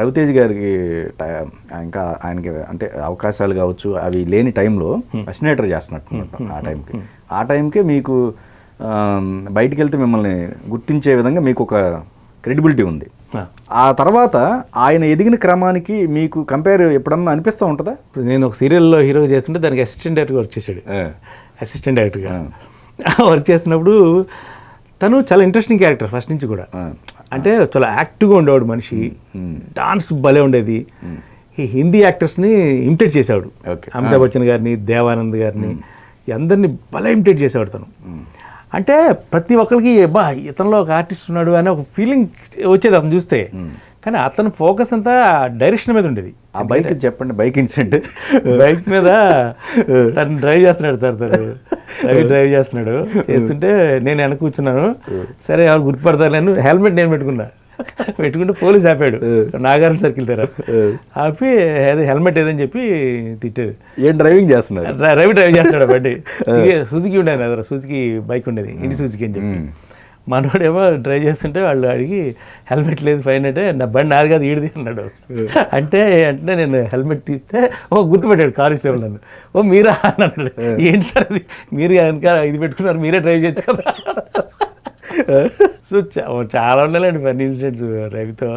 రవితేజ్ గారికి ఇంకా ఆయనకి అంటే అవకాశాలు కావచ్చు అవి లేని టైంలో అసినేటర్ చేస్తున్నట్టు ఆ టైంకే మీకు బయటికి వెళ్తే మిమ్మల్ని గుర్తించే విధంగా మీకు ఒక క్రెడిబిలిటీ ఉంది. ఆ తర్వాత ఆయన ఎదిగిన క్రమానికి మీకు కంపేర్ ఎప్పుడన్నా అనిపిస్తూ ఉంటుందా? నేను ఒక సీరియల్లో హీరోగా చేస్తుంటే దానికి అసిస్టెంట్ డైరెక్టర్గా వర్క్ చేశాడు. అసిస్టెంట్ డైరెక్టర్గా వర్క్ చేసినప్పుడు తను చాలా ఇంట్రెస్టింగ్ క్యారెక్టర్ ఫస్ట్ నుంచి కూడా. అంటే చాలా యాక్టివ్గా ఉండేవాడు మనిషి, డాన్స్ భలే ఉండేది. ఈ హిందీ యాక్టర్స్ని ఇమిటేట్ చేసేవాడు. అమితాబ్ బచ్చన్ గారిని, దేవానంద్ గారిని, అందరినీ భలే ఇమిటేట్ చేసేవాడు తను. అంటే ప్రతి ఒక్కరికి బా ఇతనిలో ఒక ఆర్టిస్ట్ ఉన్నాడు అనే ఒక ఫీలింగ్ వచ్చేది అతను చూస్తే. కానీ అతను ఫోకస్ అంతా డైరెక్షన్ మీద ఉండేది. ఆ బైక్ చెప్పండి, బైక్ ఇన్సిడెంట్. బైక్ మీద తను డ్రైవ్ చేస్తున్నాడు సార్, తను రవి డ్రైవ్ చేస్తున్నాడు. చేస్తుంటే నేను వెనక కూర్చున్నాను. సరే ఎవరు గుర్తుపడతారు, నేను హెల్మెట్ నేను పెట్టుకుంటే పోలీస్ ఆపాడు నాగార్జున సర్కిల్ దగ్గర. ఆపి అదే హెల్మెట్ ఏదని చెప్పి తిట్టాడు. ఏం డ్రైవింగ్ చేస్తున్నాడు? రవి డ్రైవ్ చేస్తున్నాడు బండి. సుజుకి ఉండేది కదా, సుజుకి బైక్ ఉండేది, ఇండి సుజుకి అని చెప్పి. మనోడేమో డ్రైవ్ చేస్తుంటే వాళ్ళు అడిగి హెల్మెట్ లేదు ఫైన్ అంటే, నా బండి నాది కాదు ఈడిది అన్నాడు. అంటే నేను హెల్మెట్ తీస్తే గుర్తుపెట్టాడు కానిస్టేబుల్ నన్ను. మీరా అని అన్నాడు. ఏంటి సార్ అది, మీరు వెనక ఇది పెట్టుకున్నారు, మీరే డ్రైవ్ చేయొచ్చు కదా. సో చాలా ఉండాలండి ఫన్నీ ఇన్సిడెంట్స్ రవితో.